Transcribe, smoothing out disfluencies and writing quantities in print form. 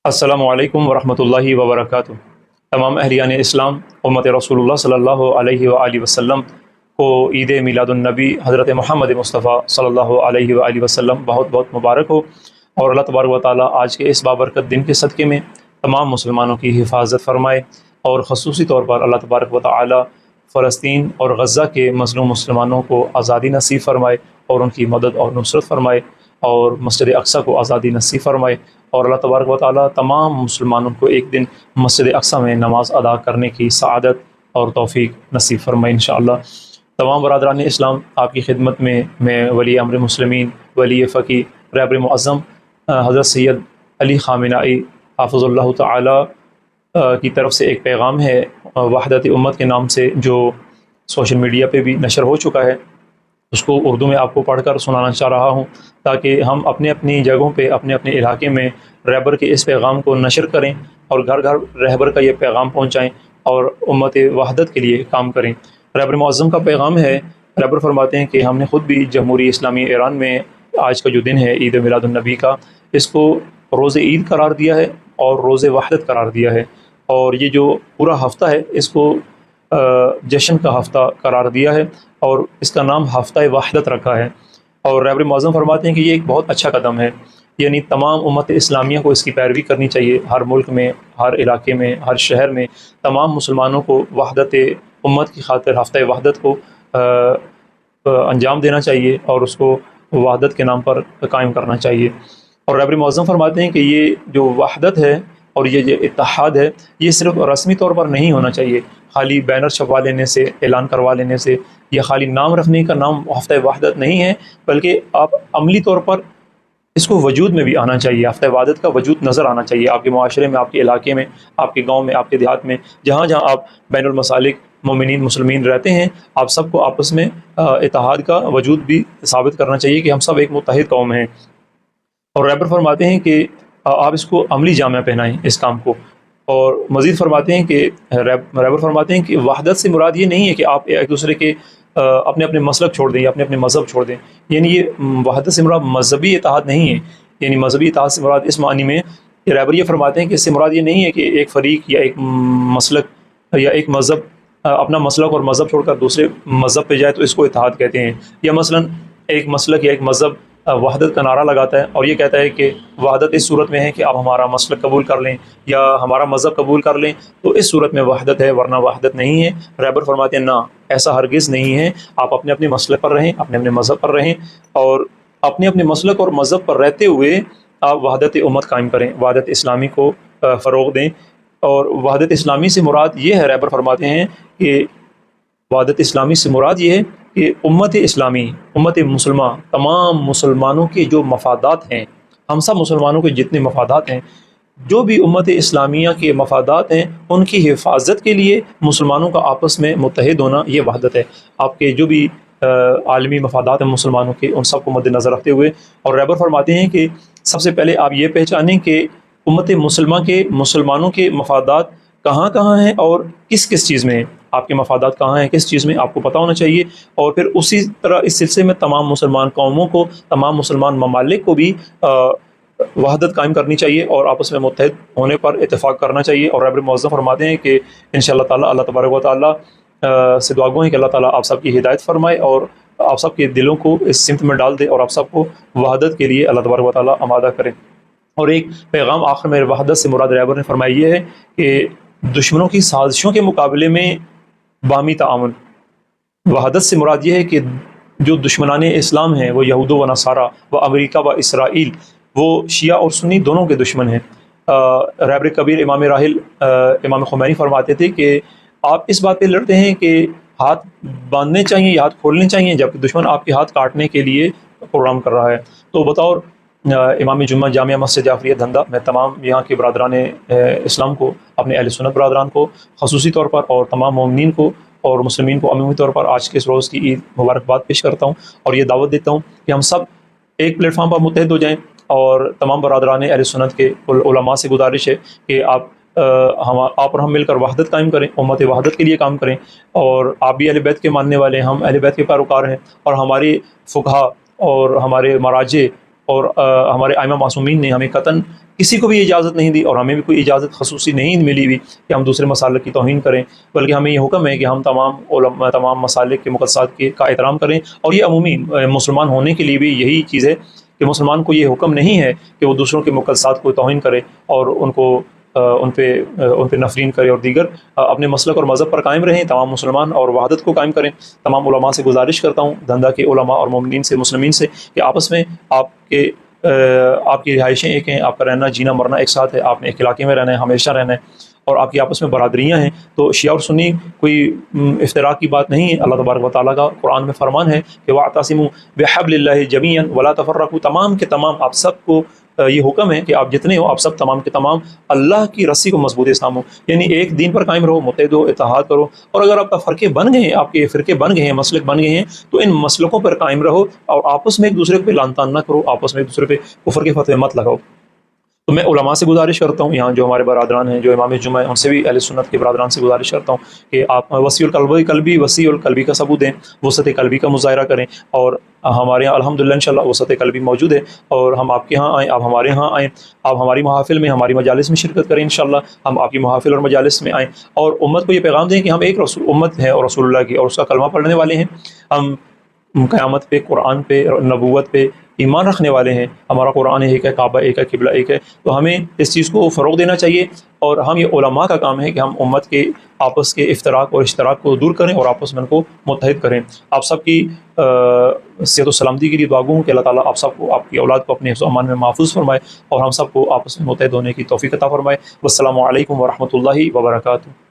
السلام علیکم ورحمۃ اللہ وبرکاتہ۔ تمام اہلیان اسلام امت رسول اللہ صلی اللہ علیہ وآلہ وسلم کو عید میلاد النبی حضرت محمد مصطفیٰ صلی اللہ علیہ وآلہ وسلم بہت بہت مبارک ہو، اور اللہ تبارک و تعالیٰ آج کے اس بابرکت دن کے صدقے میں تمام مسلمانوں کی حفاظت فرمائے، اور خصوصی طور پر اللہ تبارک و تعالیٰ فلسطین اور غزہ کے مظلوم مسلمانوں کو آزادی نصیب فرمائے، اور ان کی مدد اور نصرت فرمائے، اور مسجد اقصیٰ کو آزادی نصیب فرمائے، اور اللہ تبارک و تعالیٰ تمام مسلمانوں کو ایک دن مسجد اقصیٰ میں نماز ادا کرنے کی سعادت اور توفیق نصیب فرمائے انشاءاللہ۔ تمام برادران اسلام، آپ کی خدمت میں ولی امر مسلمین، ولی فقی، رہبر معظم حضرت سید علی خامنائی حافظ اللہ تعالی کی طرف سے ایک پیغام ہے وحدت امت کے نام سے، جو سوشل میڈیا پہ بھی نشر ہو چکا ہے۔ اس کو اردو میں آپ کو پڑھ کر سنانا چاہ رہا ہوں، تاکہ ہم اپنے اپنی جگہوں پہ اپنے اپنے علاقے میں رہبر کے اس پیغام کو نشر کریں، اور گھر گھر رہبر کا یہ پیغام پہنچائیں، اور امت وحدت کے لیے کام کریں۔ رہبر معظم کا پیغام ہے، رہبر فرماتے ہیں کہ ہم نے خود بھی جمہوری اسلامی ایران میں آج کا جو دن ہے عید میلاد النبی کا، اس کو روز عید قرار دیا ہے اور روز وحدت قرار دیا ہے، اور یہ جو پورا ہفتہ ہے اس کو جشن کا ہفتہ قرار دیا ہے، اور اس کا نام ہفتہ وحدت رکھا ہے۔ اور رہبر معظم فرماتے ہیں کہ یہ ایک بہت اچھا قدم ہے، یعنی تمام امت اسلامیہ کو اس کی پیروی کرنی چاہیے۔ ہر ملک میں، ہر علاقے میں، ہر شہر میں تمام مسلمانوں کو وحدت امت کی خاطر ہفتہ وحدت کو انجام دینا چاہیے، اور اس کو وحدت کے نام پر قائم کرنا چاہیے۔ اور رہبر معظم فرماتے ہیں کہ یہ جو وحدت ہے اور یہ جو اتحاد ہے، یہ صرف رسمی طور پر نہیں ہونا چاہیے، خالی بینر چھپوا لینے سے، اعلان کروا لینے سے، یا خالی نام رکھنے کا نام ہفتہ وحدت نہیں ہے، بلکہ آپ عملی طور پر اس کو وجود میں بھی آنا چاہیے۔ ہفتہ وحدت کا وجود نظر آنا چاہیے آپ کے معاشرے میں، آپ کے علاقے میں، آپ کے گاؤں میں، آپ کے دیہات میں، جہاں جہاں آپ بین المسالک مومنین مسلمین رہتے ہیں، آپ سب کو آپس میں اتحاد کا وجود بھی ثابت کرنا چاہیے کہ ہم سب ایک متحد قوم ہیں۔ اور رہبر فرماتے ہیں کہ آپ اس کو عملی جامہ پہنائیں اس کام کو، اور مزید فرماتے ہیں کہ رہبر فرماتے ہیں کہ وحدت سے مراد یہ نہیں ہے کہ آپ ایک دوسرے کے اپنے اپنے مسلک چھوڑ دیں یا اپنے اپنے مذہب چھوڑ دیں، یعنی یہ وحدت سے مراد مذہبی اتحاد نہیں ہے، یعنی مذہبی اتحاد سے مراد اس معنی میں کہ رہبر یہ فرماتے ہیں کہ اس سے مراد یہ نہیں ہے کہ ایک فریق یا ایک مسلک یا ایک مذہب اپنا مسلک اور مذہب چھوڑ کر دوسرے مذہب پہ جائے تو اس کو اتحاد کہتے ہیں، یا مثلا ایک مسلک یا ایک مذہب وحدت کا نعرہ لگاتا ہے اور یہ کہتا ہے کہ وحدت اس صورت میں ہے کہ آپ ہمارا مسلک قبول کر لیں یا ہمارا مذہب قبول کر لیں، تو اس صورت میں وحدت ہے، ورنہ وحدت نہیں ہے۔ رہبر فرماتے ہیں نہ، ایسا ہرگز نہیں ہے، آپ اپنے اپنے مسلک پر رہیں، اپنے اپنے مذہب پر رہیں، اور اپنے اپنے مسلک اور مذہب پر رہتے ہوئے آپ وحدت امت قائم کریں، وحدت اسلامی کو فروغ دیں۔ اور وحدت اسلامی سے مراد یہ ہے، رہبر فرماتے ہیں کہ وحدت اسلامی سے مراد یہ ہے کہ امت اسلامی، امت مسلمہ، تمام مسلمانوں کے جو مفادات ہیں، ہم سب مسلمانوں کے جتنے مفادات ہیں، جو بھی امت اسلامیہ کے مفادات ہیں، ان کی حفاظت کے لیے مسلمانوں کا آپس میں متحد ہونا، یہ وحدت ہے۔ آپ کے جو بھی عالمی مفادات ہیں مسلمانوں کے، ان سب کو مد نظر رکھتے ہوئے، اور رہبر فرماتے ہیں کہ سب سے پہلے آپ یہ پہچانیں کہ امت مسلمہ کے، مسلمانوں کے مفادات کہاں کہاں ہیں اور کس کس چیز میں ہیں، آپ کے مفادات کہاں ہیں، کس چیز میں، آپ کو پتہ ہونا چاہیے۔ اور پھر اسی طرح اس سلسلے میں تمام مسلمان قوموں کو، تمام مسلمان ممالک کو بھی وحدت قائم کرنی چاہیے اور آپس میں متحد ہونے پر اتفاق کرنا چاہیے۔ اور رہبر معظم فرماتے ہیں کہ انشاءاللہ تعالیٰ اللہ تبارک و تعالیٰ سے دعا گو ہیں کہ اللہ تعالیٰ آپ سب کی ہدایت فرمائے اور آپ سب کے دلوں کو اس سمت میں ڈال دے، اور آپ سب کو وحدت کے لیے اللہ تبارک و تعالیٰ آمادہ کرے۔ اور ایک پیغام آخر میں وحدت سے مراد رہبر نے فرمایا یہ ہے کہ دشمنوں کی سازشوں کے مقابلے میں باہمی تعاون۔ وحدت سے مراد یہ ہے کہ جو دشمنان اسلام ہیں، وہ یہود و نصارہ و امریکہ و اسرائیل، وہ شیعہ اور سنی دونوں کے دشمن ہیں۔ رہبر کبیر امام راحل امام خمینی فرماتے تھے کہ آپ اس بات پہ لڑتے ہیں کہ ہاتھ باندھنے چاہیے یا ہاتھ کھولنے چاہیے، جبکہ دشمن آپ کے ہاتھ کاٹنے کے لیے پروگرام کر رہا ہے۔ تو بطور امام جمعہ جامعہ مسجد جعفریہ دھندہ، میں تمام یہاں کے برادران اسلام کو، اپنے اہل سنت برادران کو خصوصی طور پر، اور تمام مومنین کو اور مسلمین کو عمومی طور پر آج کے اس روز کی عید مبارکباد پیش کرتا ہوں، اور یہ دعوت دیتا ہوں کہ ہم سب ایک پلیٹ فارم پر متحد ہو جائیں۔ اور تمام برادران اہل سنت کے علماء سے گزارش ہے کہ آپ اور ہم مل کر وحدت قائم کریں، امت وحدت کے لیے کام کریں، اور آپ بھی اہل بیت کے ماننے والے ہیں، ہم اہل بیت کے پیروکار ہیں، اور ہمارے فقہا اور ہمارے مراجع اور ہمارے ائمہ معصومین نے ہمیں قطعاً کسی کو بھی اجازت نہیں دی اور ہمیں بھی کوئی اجازت خصوصی نہیں ملی ہوئی کہ ہم دوسرے مسالک کی توہین کریں، بلکہ ہمیں یہ حکم ہے کہ ہم تمام علماء تمام مسالک کے مقدسات کا احترام کریں۔ اور یہ عمومی مسلمان ہونے کے لیے بھی یہی چیز ہے کہ مسلمان کو یہ حکم نہیں ہے کہ وہ دوسروں کے مقدسات کو توہین کرے اور ان پہ نفرین کرے اور دیگر اپنے مسلک اور مذہب پر قائم رہیں۔ تمام مسلمان اور وحدت کو قائم کریں۔ تمام علماء سے گزارش کرتا ہوں، دھندا کے علماء اور مومنین سے، مسلمین سے، کہ آپس میں آپ کی رہائشیں ایک ہیں، آپ کا رہنا جینا مرنا ایک ساتھ ہے، آپ نے ایک علاقے میں رہنا ہے، ہمیشہ رہنا ہے، اور آپ کی آپس میں برادریاں ہیں۔ تو شیعہ اور سنی کوئی افتراق کی بات نہیں ہے۔ اللہ تبارک و تعالیٰ کا قرآن میں فرمان ہے کہ وَاعْتَصِمُوا بِحَبْلِ اللَّهِ جَمِيعًا وَلَا تَفَرَّقُوا، تمام کے تمام آپ سب کو یہ حکم ہے کہ آپ جتنے ہو آپ سب تمام کے تمام اللہ کی رسی کو مضبوط تھامو، یعنی ایک دین پر قائم رہو، متحد ہو، اتحاد کرو۔ اور اگر آپ کا فرقے بن گئے ہیں، آپ کے فرقے بن گئے ہیں، مسلک بن گئے ہیں، تو ان مسلکوں پر قائم رہو اور آپس میں ایک دوسرے پہ لعن طعن نہ کرو، آپس میں ایک دوسرے پہ کفر کے فتوے مت لگاؤ۔ تو میں علماء سے گزارش کرتا ہوں، یہاں جو ہمارے برادران ہیں، جو امام جمعہ ہیں، ان سے بھی اہل سنت کے برادران سے گزارش کرتا ہوں کہ آپ وسیع القلبی کا ثبوت دیں، وسعت قلبی کا مظاہرہ کریں۔ اور ہمارے یہاں الحمدللہ انشاءاللہ وسعت قلبی موجود ہے، اور ہم آپ کے ہاں آئیں، آپ ہمارے ہاں آئیں، آپ ہماری محافل میں، ہماری مجالس میں شرکت کریں انشاءاللہ، ہم آپ کی محافل اور مجالس میں آئیں، اور امت کو یہ پیغام دیں کہ ہم ایک امت ہے اور رسول اللہ کی اور اس کا کلمہ پڑھنے والے ہیں۔ ہم قیامت پہ، قرآن پہ، نبوت پہ ایمان رکھنے والے ہیں۔ ہمارا قرآن ایک ہے، کعبہ ایک ہے، قبلہ ایک ہے، تو ہمیں اس چیز کو فروغ دینا چاہیے۔ اور ہم یہ علماء کا کام ہے کہ ہم امت کے آپس کے افتراق اور اشتراک کو دور کریں اور آپس میں ان کو متحد کریں۔ آپ سب کی صحت و سلامتی کے لیے دعا گو ہوں کہ اللہ تعالیٰ آپ سب کو، آپ کی اولاد کو اپنے حفظ و امان میں محفوظ فرمائے اور ہم سب کو آپس میں متحد ہونے کی توفیق عطا فرمائے۔ والسلام علیکم ورحمۃ اللہ وبرکاتہ۔